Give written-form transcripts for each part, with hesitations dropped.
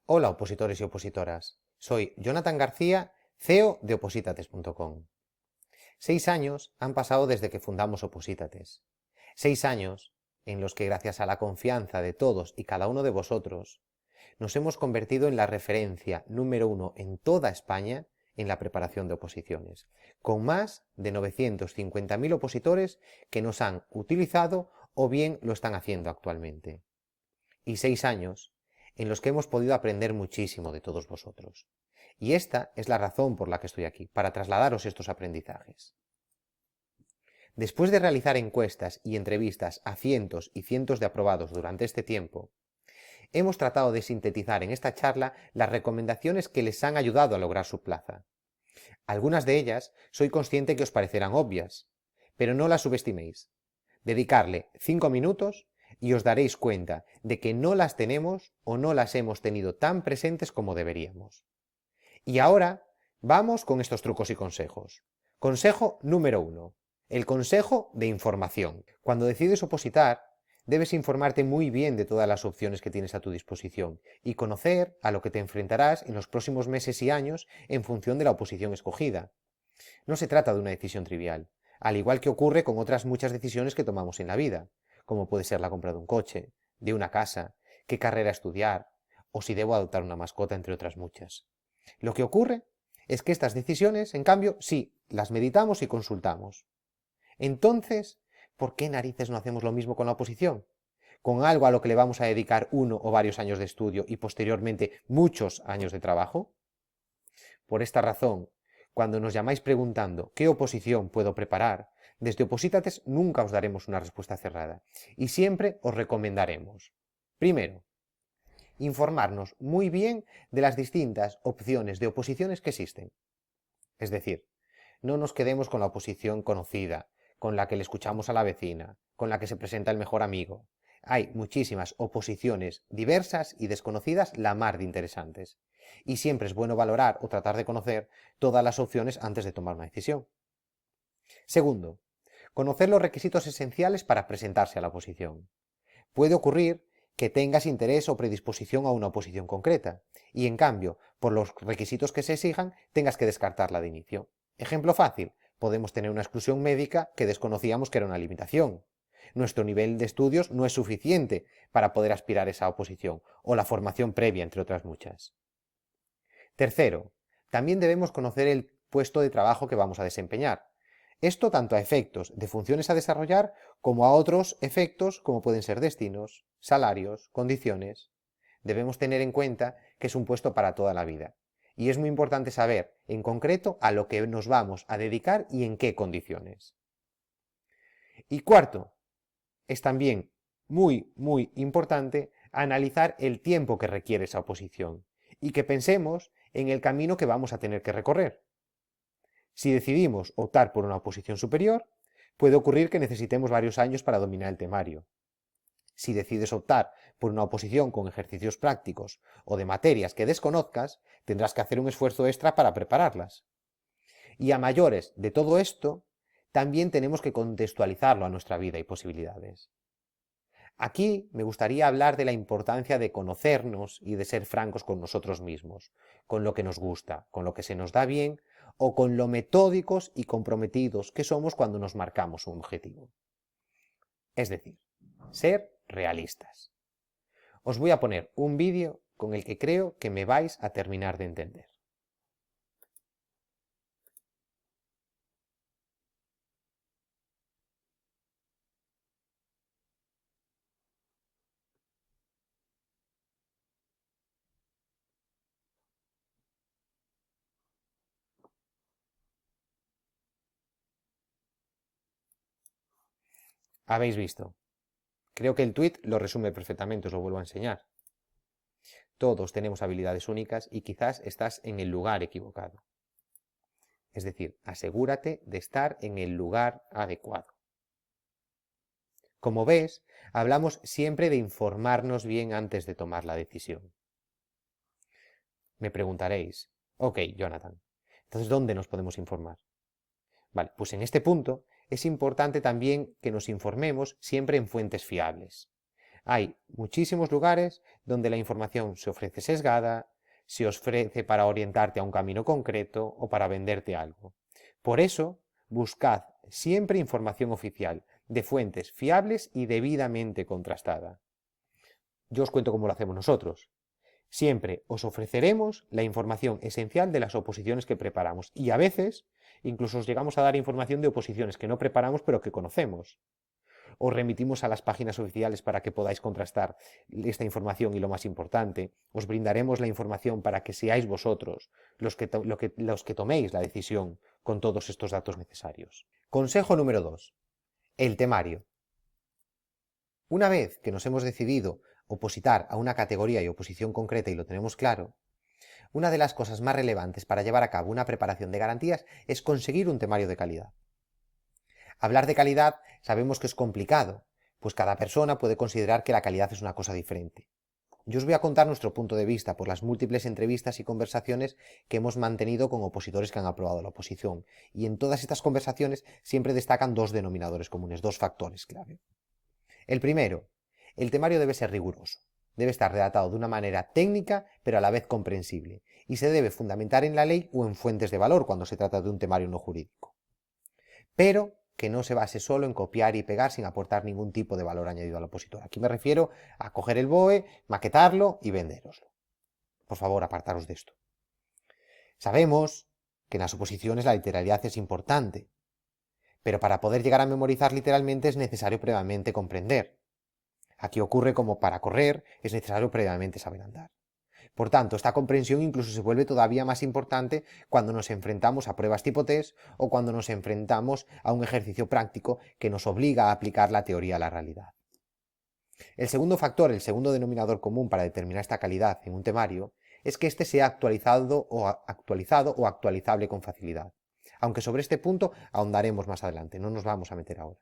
Hola opositores y opositoras, soy Jonathan García, CEO de opositates.com. 6 años han pasado desde que fundamos Opositates. 6 años en los que gracias a la confianza de todos y cada uno de vosotros, nos hemos convertido en la referencia número 1 en toda España en la preparación de oposiciones, con más de 950.000 opositores que nos han utilizado o bien lo están haciendo actualmente. Y 6 años en los que hemos podido aprender muchísimo de todos vosotros. Y esta es la razón por la que estoy aquí, para trasladaros estos aprendizajes. Después de realizar encuestas y entrevistas a cientos y cientos de aprobados durante este tiempo, hemos tratado de sintetizar en esta charla las recomendaciones que les han ayudado a lograr su plaza. Algunas de ellas soy consciente que os parecerán obvias, pero no las subestiméis. Dedicarle 5 minutos y os daréis cuenta de que no las tenemos o no las hemos tenido tan presentes como deberíamos. Y ahora vamos con estos trucos y consejos. Consejo número 1. El consejo de información. Cuando decides opositar, debes informarte muy bien de todas las opciones que tienes a tu disposición y conocer a lo que te enfrentarás en los próximos meses y años en función de la oposición escogida. No se trata de una decisión trivial, al igual que ocurre con otras muchas decisiones que tomamos en la vida, como puede ser la compra de un coche, de una casa, qué carrera estudiar, o si debo adoptar una mascota, entre otras muchas. Lo que ocurre es que estas decisiones, en cambio, sí, las meditamos y consultamos. Entonces, ¿por qué narices no hacemos lo mismo con la oposición? ¿Con algo a lo que le vamos a dedicar 1 o varios años de estudio y posteriormente muchos años de trabajo? Por esta razón, cuando nos llamáis preguntando ¿qué oposición puedo preparar?, desde Opositates nunca os daremos una respuesta cerrada y siempre os recomendaremos. Primero, informarnos muy bien de las distintas opciones de oposiciones que existen. Es decir, no nos quedemos con la oposición conocida, con la que le escuchamos a la vecina, con la que se presenta el mejor amigo. Hay muchísimas oposiciones diversas y desconocidas la mar de interesantes. Y siempre es bueno valorar o tratar de conocer todas las opciones antes de tomar una decisión. Segundo, conocer los requisitos esenciales para presentarse a la oposición. Puede ocurrir que tengas interés o predisposición a una oposición concreta, y en cambio, por los requisitos que se exijan, tengas que descartarla de inicio. Ejemplo fácil, podemos tener una exclusión médica que desconocíamos que era una limitación. Nuestro nivel de estudios no es suficiente para poder aspirar a esa oposición, o la formación previa, entre otras muchas. Tercero, también debemos conocer el puesto de trabajo que vamos a desempeñar. Esto tanto a efectos de funciones a desarrollar como a otros efectos como pueden ser destinos, salarios, condiciones. Debemos tener en cuenta que es un puesto para toda la vida. Y es muy importante saber, en concreto, a lo que nos vamos a dedicar y en qué condiciones. Y cuarto, es también muy importante analizar el tiempo que requiere esa oposición y que pensemos en el camino que vamos a tener que recorrer. Si decidimos optar por una oposición superior, puede ocurrir que necesitemos varios años para dominar el temario. Si decides optar por una oposición con ejercicios prácticos o de materias que desconozcas, tendrás que hacer un esfuerzo extra para prepararlas. Y a mayores de todo esto, también tenemos que contextualizarlo a nuestra vida y posibilidades. Aquí me gustaría hablar de la importancia de conocernos y de ser francos con nosotros mismos, con lo que nos gusta, con lo que se nos da bien o con lo metódicos y comprometidos que somos cuando nos marcamos un objetivo. Es decir, ser realistas. Os voy a poner un vídeo con el que creo que me vais a terminar de entender. ¿Habéis visto? Creo que el tweet lo resume perfectamente, os lo vuelvo a enseñar. Todos tenemos habilidades únicas y quizás estás en el lugar equivocado. Es decir, asegúrate de estar en el lugar adecuado. Como ves, hablamos siempre de informarnos bien antes de tomar la decisión. Me preguntaréis, ok, Jonathan, entonces ¿dónde nos podemos informar? Vale, pues en este punto es importante también que nos informemos siempre en fuentes fiables. Hay muchísimos lugares donde la información se ofrece sesgada, se ofrece para orientarte a un camino concreto o para venderte algo. Por eso, buscad siempre información oficial, de fuentes fiables y debidamente contrastada. Yo os cuento cómo lo hacemos nosotros. Siempre os ofreceremos la información esencial de las oposiciones que preparamos y a veces incluso os llegamos a dar información de oposiciones que no preparamos pero que conocemos. Os remitimos a las páginas oficiales para que podáis contrastar esta información y lo más importante, os brindaremos la información para que seáis vosotros los que toméis la decisión con todos estos datos necesarios. Consejo número 2. El temario. Una vez que nos hemos decidido opositar a una categoría y oposición concreta y lo tenemos claro, una de las cosas más relevantes para llevar a cabo una preparación de garantías es conseguir un temario de calidad. Hablar de calidad sabemos que es complicado, pues cada persona puede considerar que la calidad es una cosa diferente. Yo os voy a contar nuestro punto de vista por las múltiples entrevistas y conversaciones que hemos mantenido con opositores que han aprobado la oposición, y en todas estas conversaciones siempre destacan dos denominadores comunes, dos factores clave. El primero, el temario debe ser riguroso, debe estar redactado de una manera técnica pero a la vez comprensible, y se debe fundamentar en la ley o en fuentes de valor cuando se trata de un temario no jurídico. Pero que no se base solo en copiar y pegar sin aportar ningún tipo de valor añadido al opositor. Aquí me refiero a coger el BOE, maquetarlo y venderoslo. Por favor, apartaros de esto. Sabemos que en las oposiciones la literalidad es importante, pero para poder llegar a memorizar literalmente es necesario previamente comprender. Aquí ocurre como para correr es necesario previamente saber andar. Por tanto, esta comprensión incluso se vuelve todavía más importante cuando nos enfrentamos a pruebas tipo test o cuando nos enfrentamos a un ejercicio práctico que nos obliga a aplicar la teoría a la realidad. El segundo factor, el segundo denominador común para determinar esta calidad en un temario, es que éste sea actualizado o actualizable con facilidad. Aunque sobre este punto ahondaremos más adelante, no nos vamos a meter ahora.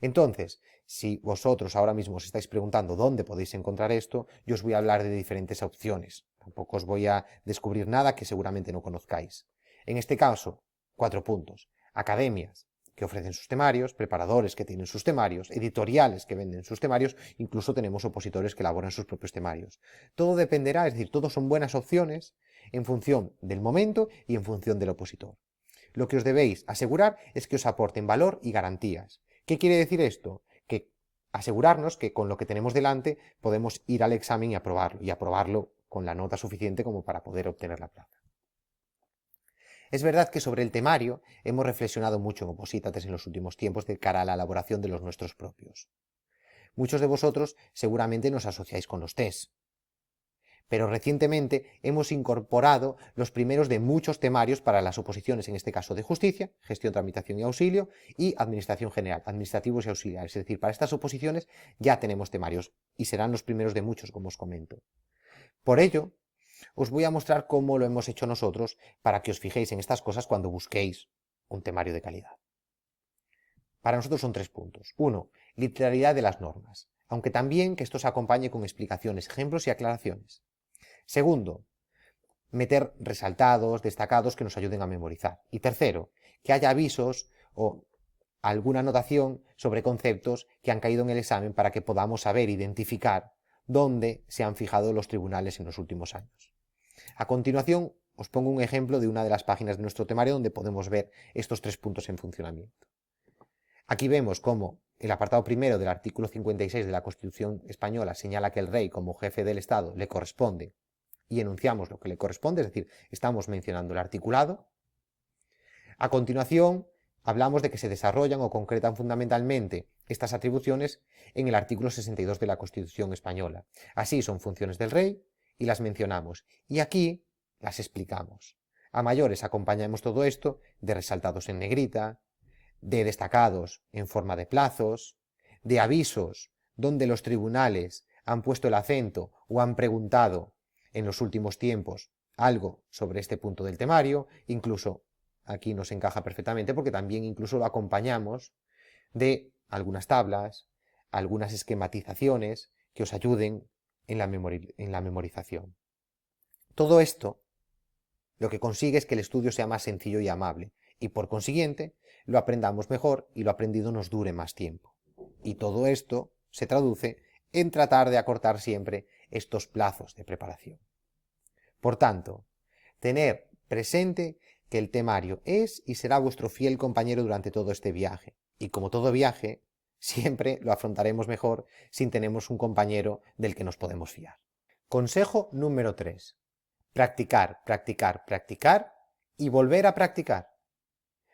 Entonces, si vosotros ahora mismo os estáis preguntando dónde podéis encontrar esto, yo os voy a hablar de diferentes opciones. Tampoco os voy a descubrir nada que seguramente no conozcáis. En este caso, 4 puntos. Academias que ofrecen sus temarios, preparadores que tienen sus temarios, editoriales que venden sus temarios, incluso tenemos opositores que elaboran sus propios temarios. Todo dependerá, es decir, todos son buenas opciones en función del momento y en función del opositor. Lo que os debéis asegurar es que os aporten valor y garantías. ¿Qué quiere decir esto? Que asegurarnos que con lo que tenemos delante podemos ir al examen y aprobarlo con la nota suficiente como para poder obtener la plaza. Es verdad que sobre el temario hemos reflexionado mucho en Oposítates en los últimos tiempos de cara a la elaboración de los nuestros propios. Muchos de vosotros seguramente nos asociáis con los test, pero recientemente hemos incorporado los primeros de muchos temarios para las oposiciones, en este caso de justicia, gestión, tramitación y auxilio, y administración general, administrativos y auxiliares. Es decir, para estas oposiciones ya tenemos temarios y serán los primeros de muchos, como os comento. Por ello, os voy a mostrar cómo lo hemos hecho nosotros para que os fijéis en estas cosas cuando busquéis un temario de calidad. Para nosotros son 3 puntos. 1. Literalidad de las normas, aunque también que esto se acompañe con explicaciones, ejemplos y aclaraciones. Segundo, meter resaltados, destacados que nos ayuden a memorizar. Y tercero, que haya avisos o alguna anotación sobre conceptos que han caído en el examen para que podamos saber identificar dónde se han fijado los tribunales en los últimos años. A continuación, os pongo un ejemplo de una de las páginas de nuestro temario donde podemos ver estos 3 puntos en funcionamiento. Aquí vemos cómo el apartado primero del artículo 56 de la Constitución española señala que el rey, como jefe del Estado, le corresponde, y enunciamos lo que le corresponde, es decir, estamos mencionando el articulado. A continuación, hablamos de que se desarrollan o concretan fundamentalmente estas atribuciones en el artículo 62 de la Constitución española. Así son funciones del rey y las mencionamos. Y aquí las explicamos. A mayores acompañamos todo esto de resaltados en negrita, de destacados en forma de plazos, de avisos donde los tribunales han puesto el acento o han preguntado en los últimos tiempos algo sobre este punto del temario, incluso aquí nos encaja perfectamente porque también incluso lo acompañamos de algunas tablas, algunas esquematizaciones que os ayuden en la memorización. Todo esto lo que consigue es que el estudio sea más sencillo y amable, y por consiguiente lo aprendamos mejor y lo aprendido nos dure más tiempo. Y todo esto se traduce en tratar de acortar siempre estos plazos de preparación. Por tanto, tener presente que el temario es y será vuestro fiel compañero durante todo este viaje. Y como todo viaje, siempre lo afrontaremos mejor si tenemos un compañero del que nos podemos fiar. Consejo número 3. Practicar, practicar, practicar y volver a practicar.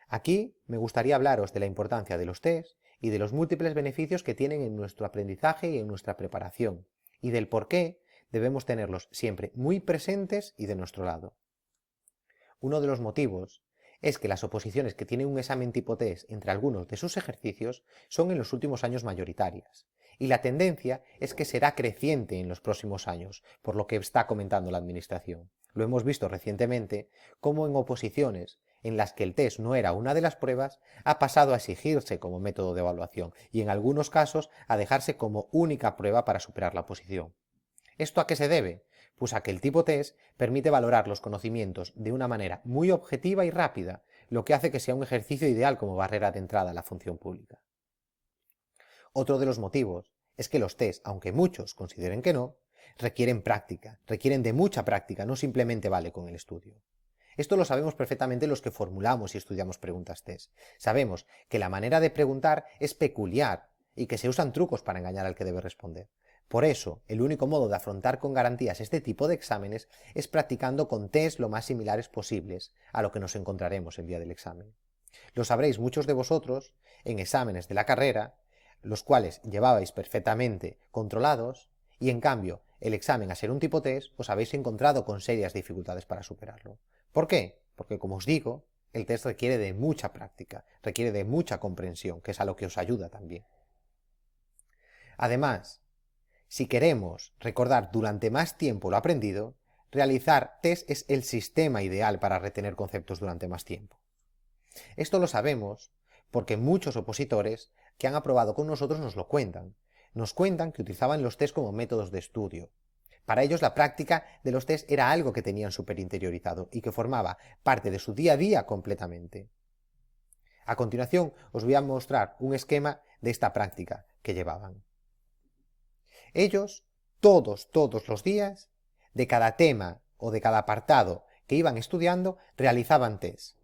Aquí me gustaría hablaros de la importancia de los test y de los múltiples beneficios que tienen en nuestro aprendizaje y en nuestra preparación, y del por qué debemos tenerlos siempre muy presentes y de nuestro lado. Uno de los motivos es que las oposiciones que tiene un examen tipo test entre algunos de sus ejercicios son en los últimos años mayoritarias, y la tendencia es que será creciente en los próximos años, por lo que está comentando la Administración. Lo hemos visto recientemente, como en oposiciones en las que el test no era una de las pruebas, ha pasado a exigirse como método de evaluación y en algunos casos a dejarse como única prueba para superar la oposición. ¿Esto a qué se debe? Pues a que el tipo test permite valorar los conocimientos de una manera muy objetiva y rápida, lo que hace que sea un ejercicio ideal como barrera de entrada a la función pública. Otro de los motivos es que los test, aunque muchos consideren que no, requieren práctica, requieren de mucha práctica, no simplemente vale con el estudio. Esto lo sabemos perfectamente los que formulamos y estudiamos preguntas test. Sabemos que la manera de preguntar es peculiar y que se usan trucos para engañar al que debe responder. Por eso, el único modo de afrontar con garantías este tipo de exámenes es practicando con test lo más similares posibles a lo que nos encontraremos el día del examen. Lo sabréis muchos de vosotros en exámenes de la carrera, los cuales llevabais perfectamente controlados, y en cambio el examen a ser un tipo test os habéis encontrado con serias dificultades para superarlo. ¿Por qué? Porque, como os digo, el test requiere de mucha práctica, requiere de mucha comprensión, que es a lo que os ayuda también. Además, si queremos recordar durante más tiempo lo aprendido, realizar test es el sistema ideal para retener conceptos durante más tiempo. Esto lo sabemos porque muchos opositores que han aprobado con nosotros nos lo cuentan. Nos cuentan que utilizaban los test como métodos de estudio. Para ellos la práctica de los test era algo que tenían súper interiorizado y que formaba parte de su día a día completamente. A continuación os voy a mostrar un esquema de esta práctica que llevaban. Ellos, todos los días, de cada tema o de cada apartado que iban estudiando, realizaban test.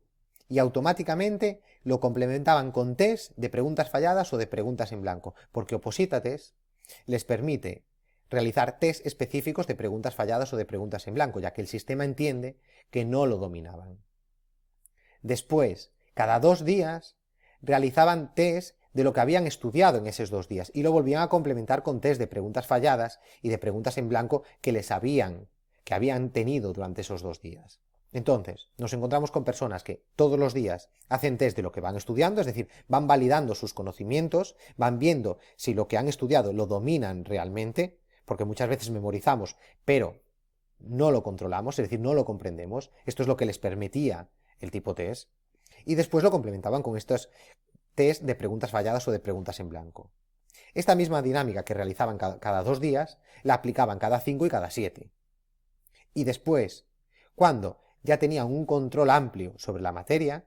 Y automáticamente lo complementaban con test de preguntas falladas o de preguntas en blanco, porque Oposítates les permite realizar test específicos de preguntas falladas o de preguntas en blanco, ya que el sistema entiende que no lo dominaban. Después, cada 2 días, realizaban test de lo que habían estudiado en esos 2 días y lo volvían a complementar con test de preguntas falladas y de preguntas en blanco que habían tenido durante esos 2 días. Entonces, nos encontramos con personas que todos los días hacen test de lo que van estudiando, es decir, van validando sus conocimientos, van viendo si lo que han estudiado lo dominan realmente, porque muchas veces memorizamos, pero no lo controlamos, es decir, no lo comprendemos. Esto es lo que les permitía el tipo test. Y después lo complementaban con estos test de preguntas falladas o de preguntas en blanco. Esta misma dinámica que realizaban cada 2 días, la aplicaban cada 5 y cada 7. Y después, cuando ya tenían un control amplio sobre la materia,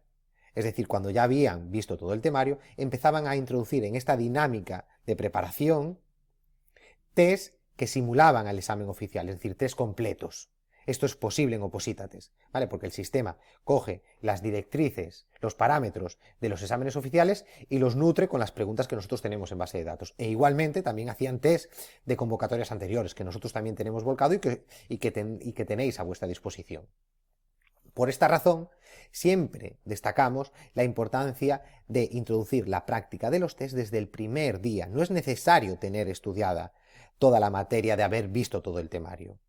es decir, cuando ya habían visto todo el temario, empezaban a introducir en esta dinámica de preparación test que simulaban al examen oficial, es decir, test completos. Esto es posible en Oposítates, ¿vale? Porque el sistema coge las directrices, los parámetros de los exámenes oficiales y los nutre con las preguntas que nosotros tenemos en base de datos. E igualmente también hacían test de convocatorias anteriores, que nosotros también tenemos volcado y que tenéis a vuestra disposición. Por esta razón, siempre destacamos la importancia de introducir la práctica de los test desde el primer día. No es necesario tener estudiada toda la materia de haber visto todo el temario.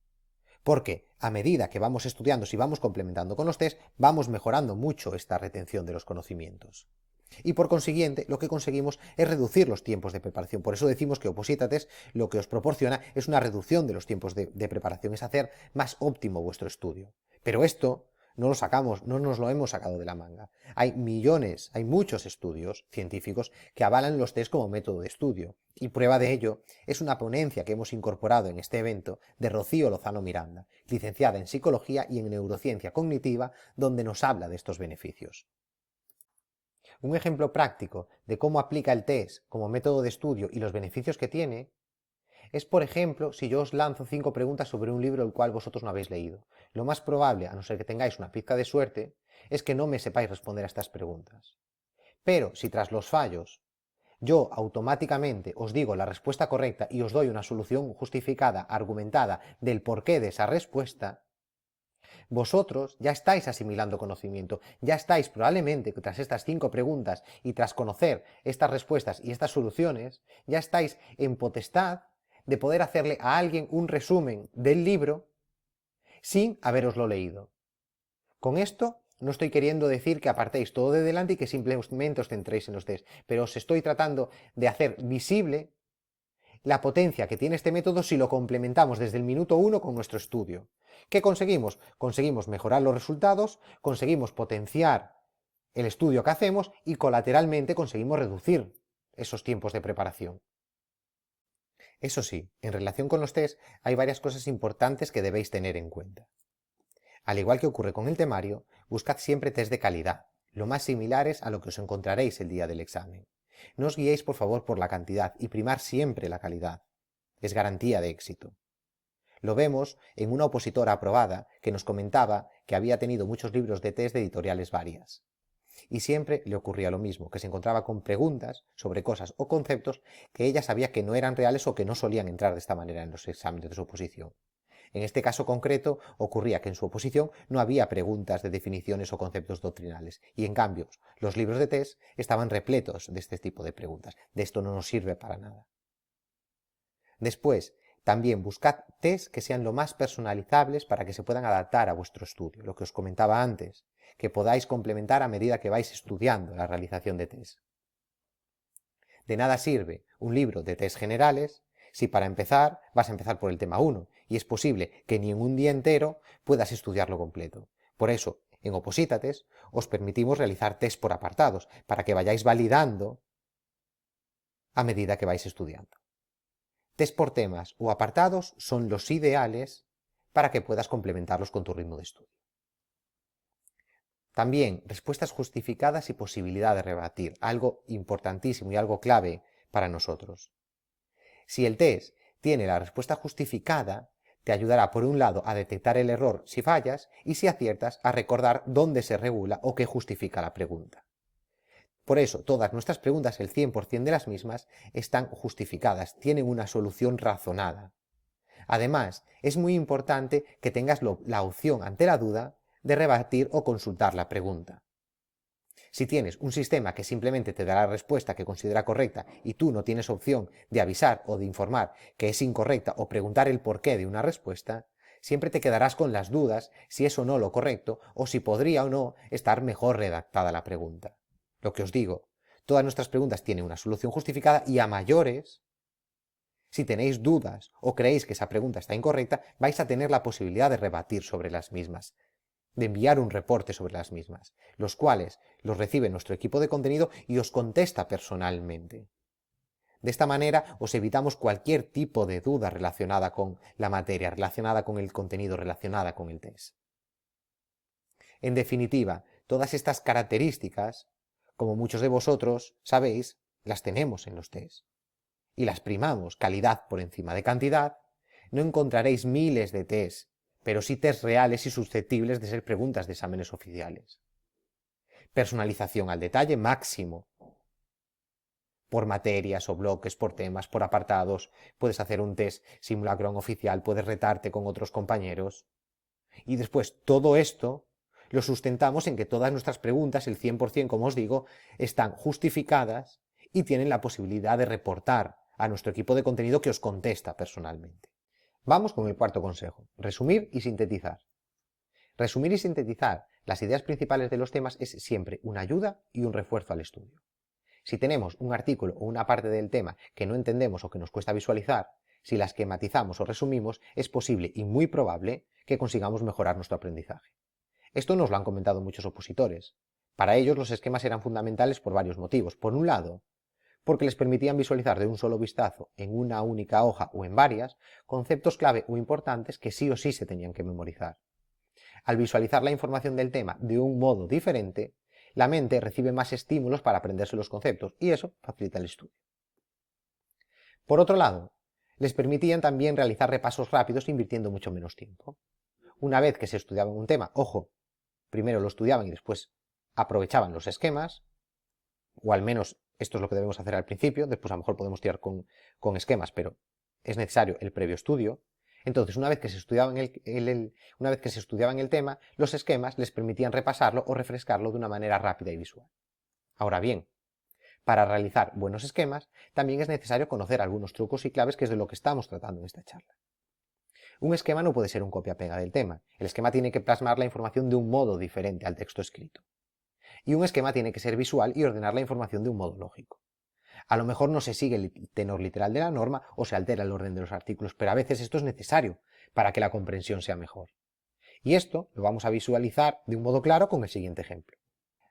Porque a medida que vamos estudiando, si vamos complementando con los test, vamos mejorando mucho esta retención de los conocimientos. Y por consiguiente, lo que conseguimos es reducir los tiempos de preparación. Por eso decimos que Oposítates lo que os proporciona es una reducción de los tiempos de preparación, es hacer más óptimo vuestro estudio. Pero esto no nos lo hemos sacado de la manga. Hay muchos estudios científicos que avalan los test como método de estudio. Y prueba de ello es una ponencia que hemos incorporado en este evento de Rocío Lozano Miranda, licenciada en Psicología y en Neurociencia Cognitiva, donde nos habla de estos beneficios. Un ejemplo práctico de cómo aplica el test como método de estudio y los beneficios que tiene es, por ejemplo, si yo os lanzo 5 preguntas sobre un libro el cual vosotros no habéis leído. Lo más probable, a no ser que tengáis una pizca de suerte, es que no me sepáis responder a estas preguntas. Pero si tras los fallos yo automáticamente os digo la respuesta correcta y os doy una solución justificada, argumentada del porqué de esa respuesta, vosotros ya estáis asimilando conocimiento, ya estáis probablemente tras estas 5 preguntas y tras conocer estas respuestas y estas soluciones, ya estáis en potestad de poder hacerle a alguien un resumen del libro sin haberoslo leído. Con esto no estoy queriendo decir que apartéis todo de delante y que simplemente os centréis en los test, pero os estoy tratando de hacer visible la potencia que tiene este método si lo complementamos desde el minuto 1 con nuestro estudio. ¿Qué conseguimos? Conseguimos mejorar los resultados, conseguimos potenciar el estudio que hacemos y colateralmente conseguimos reducir esos tiempos de preparación. Eso sí, en relación con los test hay varias cosas importantes que debéis tener en cuenta. Al igual que ocurre con el temario, buscad siempre test de calidad, lo más similares a lo que os encontraréis el día del examen. No os guiéis por favor por la cantidad y primar siempre la calidad. Es garantía de éxito. Lo vemos en una opositora aprobada que nos comentaba que había tenido muchos libros de test de editoriales varias. Y siempre le ocurría lo mismo, que se encontraba con preguntas sobre cosas o conceptos que ella sabía que no eran reales o que no solían entrar de esta manera en los exámenes de su oposición. En este caso concreto ocurría que en su oposición no había preguntas de definiciones o conceptos doctrinales y en cambio los libros de test estaban repletos de este tipo de preguntas. De esto no nos sirve para nada. Después, también buscad test que sean lo más personalizables para que se puedan adaptar a vuestro estudio, lo que os comentaba antes, que podáis complementar a medida que vais estudiando la realización de test. De nada sirve un libro de test generales si para empezar vas a empezar por el tema 1 y es posible que ni en un día entero puedas estudiarlo completo. Por eso, en Oposítates os permitimos realizar test por apartados para que vayáis validando a medida que vais estudiando. Test por temas o apartados son los ideales para que puedas complementarlos con tu ritmo de estudio. También respuestas justificadas y posibilidad de rebatir, algo importantísimo y algo clave para nosotros. Si el test tiene la respuesta justificada, te ayudará por un lado a detectar el error si fallas y si aciertas a recordar dónde se regula o qué justifica la pregunta. Por eso, todas nuestras preguntas, el 100% de las mismas, están justificadas, tienen una solución razonada. Además, es muy importante que tengas la opción ante la duda de rebatir o consultar la pregunta. Si tienes un sistema que simplemente te da la respuesta que considera correcta y tú no tienes opción de avisar o de informar que es incorrecta o preguntar el porqué de una respuesta, siempre te quedarás con las dudas si es o no lo correcto o si podría o no estar mejor redactada la pregunta. Lo que os digo, todas nuestras preguntas tienen una solución justificada y a mayores, si tenéis dudas o creéis que esa pregunta está incorrecta, vais a tener la posibilidad de rebatir sobre las mismas, de enviar un reporte sobre las mismas, los cuales los recibe nuestro equipo de contenido y os contesta personalmente. De esta manera os evitamos cualquier tipo de duda relacionada con la materia, relacionada con el contenido, relacionada con el test. En definitiva, todas estas características, como muchos de vosotros sabéis, las tenemos en los test. Y las primamos, calidad por encima de cantidad. No encontraréis miles de test, pero sí test reales y susceptibles de ser preguntas de exámenes oficiales. Personalización al detalle máximo. Por materias o bloques, por temas, por apartados. Puedes hacer un test simulacro oficial, puedes retarte con otros compañeros. Y después, todo esto lo sustentamos en que todas nuestras preguntas, el 100%, como os digo, están justificadas y tienen la posibilidad de reportar a nuestro equipo de contenido que os contesta personalmente. Vamos con el cuarto consejo, resumir y sintetizar. Resumir y sintetizar las ideas principales de los temas es siempre una ayuda y un refuerzo al estudio. Si tenemos un artículo o una parte del tema que no entendemos o que nos cuesta visualizar, si la esquematizamos o resumimos, es posible y muy probable que consigamos mejorar nuestro aprendizaje. Esto nos lo han comentado muchos opositores. Para ellos los esquemas eran fundamentales por varios motivos. Por un lado, porque les permitían visualizar de un solo vistazo, en una única hoja o en varias, conceptos clave o importantes que sí o sí se tenían que memorizar. Al visualizar la información del tema de un modo diferente, la mente recibe más estímulos para aprenderse los conceptos y eso facilita el estudio. Por otro lado, les permitían también realizar repasos rápidos invirtiendo mucho menos tiempo. Una vez que se estudiaba un tema, ojo, primero lo estudiaban y después aprovechaban los esquemas, o al menos esto es lo que debemos hacer al principio, después a lo mejor podemos tirar con esquemas, pero es necesario el previo estudio. Entonces, una vez que se estudiaban el tema, los esquemas les permitían repasarlo o refrescarlo de una manera rápida y visual. Ahora bien, para realizar buenos esquemas, también es necesario conocer algunos trucos y claves, que es de lo que estamos tratando en esta charla. Un esquema no puede ser un copia-pega del tema. El esquema tiene que plasmar la información de un modo diferente al texto escrito. Y un esquema tiene que ser visual y ordenar la información de un modo lógico. A lo mejor no se sigue el tenor literal de la norma o se altera el orden de los artículos, pero a veces esto es necesario para que la comprensión sea mejor. Y esto lo vamos a visualizar de un modo claro con el siguiente ejemplo.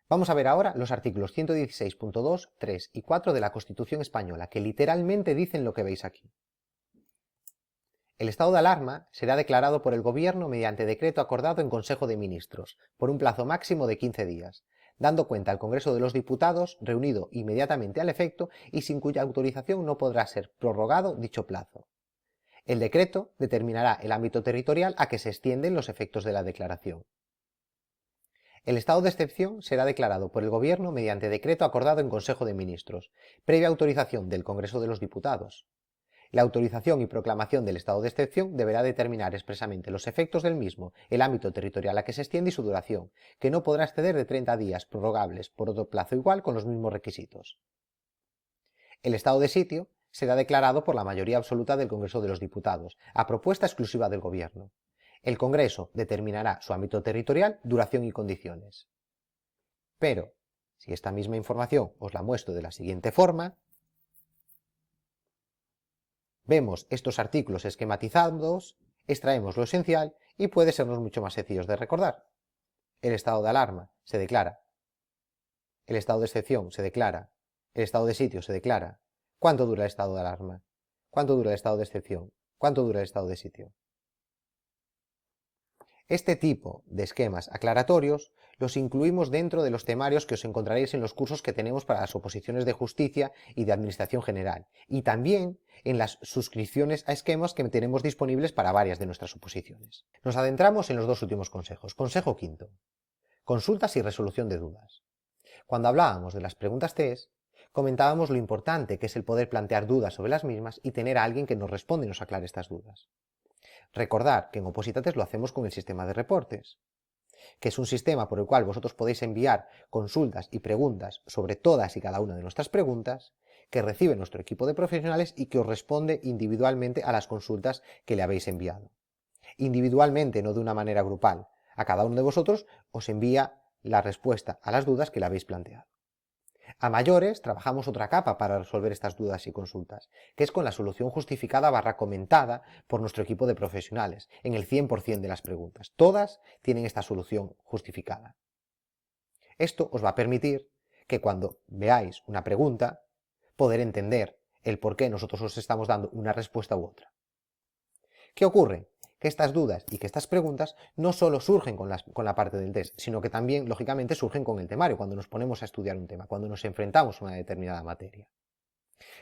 Vamos a ver ahora los artículos 116.2, 3 y 4 de la Constitución Española, que literalmente dicen lo que veis aquí. El estado de alarma será declarado por el Gobierno mediante decreto acordado en Consejo de Ministros, por un plazo máximo de 15 días, dando cuenta al Congreso de los Diputados, reunido inmediatamente al efecto y sin cuya autorización no podrá ser prorrogado dicho plazo. El decreto determinará el ámbito territorial a que se extienden los efectos de la declaración. El estado de excepción será declarado por el Gobierno mediante decreto acordado en Consejo de Ministros, previa autorización del Congreso de los Diputados. La autorización y proclamación del estado de excepción deberá determinar expresamente los efectos del mismo, el ámbito territorial a que se extiende y su duración, que no podrá exceder de 30 días, prorrogables por otro plazo igual con los mismos requisitos. El estado de sitio será declarado por la mayoría absoluta del Congreso de los Diputados, a propuesta exclusiva del Gobierno. El Congreso determinará su ámbito territorial, duración y condiciones. Pero, si esta misma información os la muestro de la siguiente forma, vemos estos artículos esquematizados, extraemos lo esencial y puede sernos mucho más sencillos de recordar. El estado de alarma se declara. El estado de excepción se declara. El estado de sitio se declara. ¿Cuánto dura el estado de alarma? ¿Cuánto dura el estado de excepción? ¿Cuánto dura el estado de sitio? Este tipo de esquemas aclaratorios los incluimos dentro de los temarios que os encontraréis en los cursos que tenemos para las oposiciones de justicia y de administración general, y también en las suscripciones a esquemas que tenemos disponibles para varias de nuestras oposiciones. Nos adentramos en los dos últimos consejos. Consejo quinto: consultas y resolución de dudas. Cuando hablábamos de las preguntas test, comentábamos lo importante que es el poder plantear dudas sobre las mismas y tener a alguien que nos responda y nos aclare estas dudas. Recordad que en Opositates lo hacemos con el sistema de reportes, que es un sistema por el cual vosotros podéis enviar consultas y preguntas sobre todas y cada una de nuestras preguntas, que recibe nuestro equipo de profesionales y que os responde individualmente a las consultas que le habéis enviado. Individualmente, no de una manera grupal. A cada uno de vosotros os envía la respuesta a las dudas que le habéis planteado. A mayores, trabajamos otra capa para resolver estas dudas y consultas, que es con la solución justificada / comentada por nuestro equipo de profesionales, en el 100% de las preguntas. Todas tienen esta solución justificada. Esto os va a permitir que cuando veáis una pregunta, poder entender el por qué nosotros os estamos dando una respuesta u otra. ¿Qué ocurre? Que estas dudas y que estas preguntas no solo surgen con la parte del test, sino que también, lógicamente, surgen con el temario, cuando nos ponemos a estudiar un tema, cuando nos enfrentamos a una determinada materia.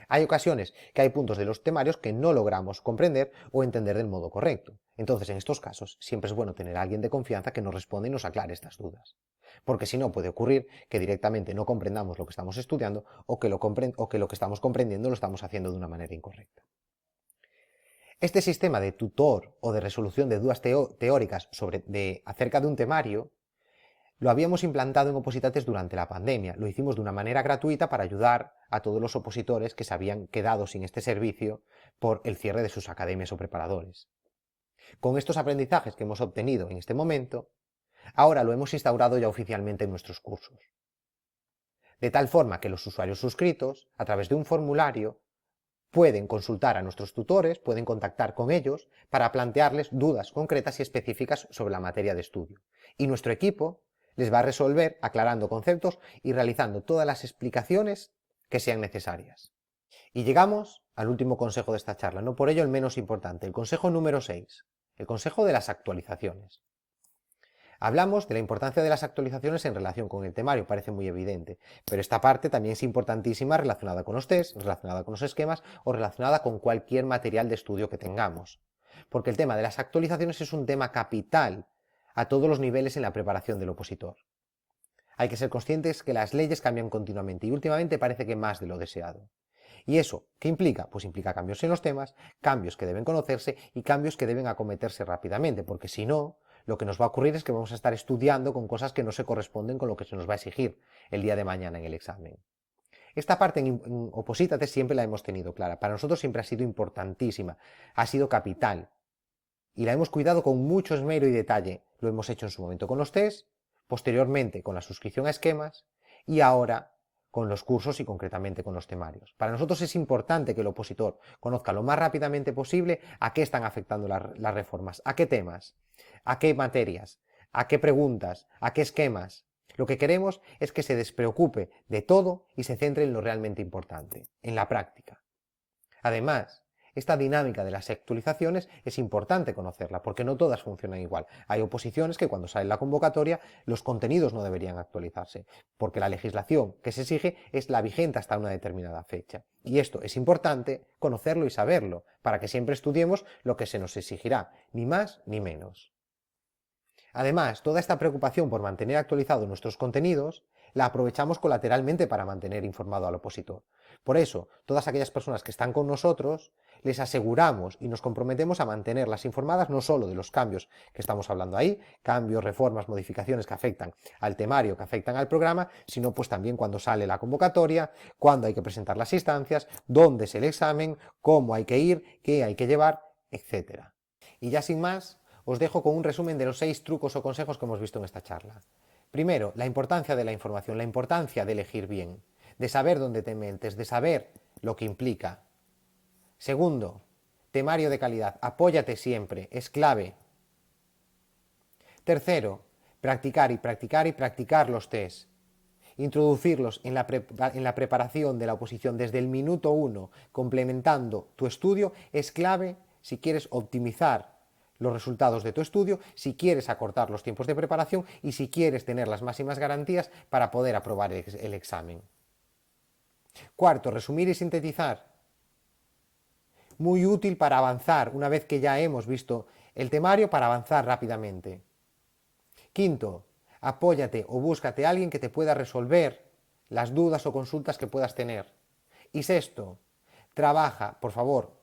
Hay ocasiones que hay puntos de los temarios que no logramos comprender o entender del modo correcto. Entonces, en estos casos, siempre es bueno tener a alguien de confianza que nos responda y nos aclare estas dudas. Porque si no, puede ocurrir que directamente no comprendamos lo que estamos estudiando o que lo que estamos comprendiendo lo estamos haciendo de una manera incorrecta. Este sistema de tutor o de resolución de dudas teóricas acerca de un temario lo habíamos implantado en Opositates durante la pandemia. Lo hicimos de una manera gratuita para ayudar a todos los opositores que se habían quedado sin este servicio por el cierre de sus academias o preparadores. Con estos aprendizajes que hemos obtenido en este momento, ahora lo hemos instaurado ya oficialmente en nuestros cursos. De tal forma que los usuarios suscritos, a través de un formulario, pueden consultar a nuestros tutores, pueden contactar con ellos para plantearles dudas concretas y específicas sobre la materia de estudio. Y nuestro equipo les va a resolver aclarando conceptos y realizando todas las explicaciones que sean necesarias. Y llegamos al último consejo de esta charla, no por ello el menos importante, el consejo número 6, el consejo de las actualizaciones. Hablamos de la importancia de las actualizaciones en relación con el temario, parece muy evidente, pero esta parte también es importantísima relacionada con los tests, relacionada con los esquemas o relacionada con cualquier material de estudio que tengamos. Porque el tema de las actualizaciones es un tema capital a todos los niveles en la preparación del opositor. Hay que ser conscientes que las leyes cambian continuamente y últimamente parece que más de lo deseado. ¿Y eso qué implica? Pues implica cambios en los temas, cambios que deben conocerse y cambios que deben acometerse rápidamente, porque si no, lo que nos va a ocurrir es que vamos a estar estudiando con cosas que no se corresponden con lo que se nos va a exigir el día de mañana en el examen. Esta parte en Oposítate siempre la hemos tenido clara, para nosotros siempre ha sido importantísima, ha sido capital, y la hemos cuidado con mucho esmero y detalle. Lo hemos hecho en su momento con los test, posteriormente con la suscripción a esquemas y ahora con los cursos y concretamente con los temarios. Para nosotros es importante que el opositor conozca lo más rápidamente posible a qué están afectando las reformas, a qué temas, a qué materias, a qué preguntas, a qué esquemas. Lo que queremos es que se despreocupe de todo y se centre en lo realmente importante, en la práctica. Además, esta dinámica de las actualizaciones es importante conocerla, porque no todas funcionan igual. Hay oposiciones que cuando sale la convocatoria los contenidos no deberían actualizarse, porque la legislación que se exige es la vigente hasta una determinada fecha. Y esto es importante conocerlo y saberlo, para que siempre estudiemos lo que se nos exigirá, ni más ni menos. Además, toda esta preocupación por mantener actualizados nuestros contenidos la aprovechamos colateralmente para mantener informado al opositor. Por eso, todas aquellas personas que están con nosotros, les aseguramos y nos comprometemos a mantenerlas informadas no solo de los cambios que estamos hablando ahí, cambios, reformas, modificaciones que afectan al temario, que afectan al programa, sino pues también cuando sale la convocatoria, cuándo hay que presentar las instancias, dónde es el examen, cómo hay que ir, qué hay que llevar, etc. Y ya sin más, os dejo con un resumen de los 6 trucos o consejos que hemos visto en esta charla. Primero, la importancia de la información, la importancia de elegir bien, de saber dónde te mentes, de saber lo que implica. Segundo, temario de calidad, apóyate siempre, es clave. Tercero, practicar y practicar y practicar los tests. Introducirlos en la preparación de la oposición desde el minuto 1, complementando tu estudio, es clave si quieres optimizar los resultados de tu estudio, si quieres acortar los tiempos de preparación y si quieres tener las máximas garantías para poder aprobar el examen. Cuarto, resumir y sintetizar. Muy útil para avanzar, una vez que ya hemos visto el temario, para avanzar rápidamente. Quinto, apóyate o búscate a alguien que te pueda resolver las dudas o consultas que puedas tener. Y sexto, trabaja, por favor,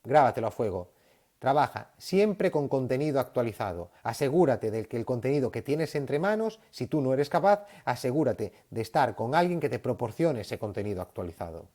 grábatelo a fuego, trabaja siempre con contenido actualizado. Asegúrate de que el contenido que tienes entre manos, si tú no eres capaz, asegúrate de estar con alguien que te proporcione ese contenido actualizado.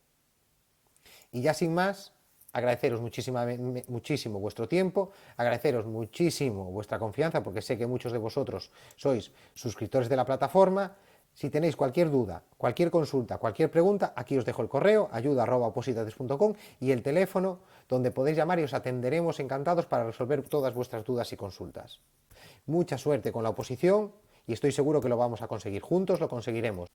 Y ya sin más, agradeceros muchísimo vuestro tiempo, agradeceros muchísimo vuestra confianza, porque sé que muchos de vosotros sois suscriptores de la plataforma. Si tenéis cualquier duda, cualquier consulta, cualquier pregunta, aquí os dejo el correo, ayuda@opositates.com y el teléfono donde podéis llamar y os atenderemos encantados para resolver todas vuestras dudas y consultas. Mucha suerte con la oposición y estoy seguro que lo vamos a conseguir. Juntos lo conseguiremos.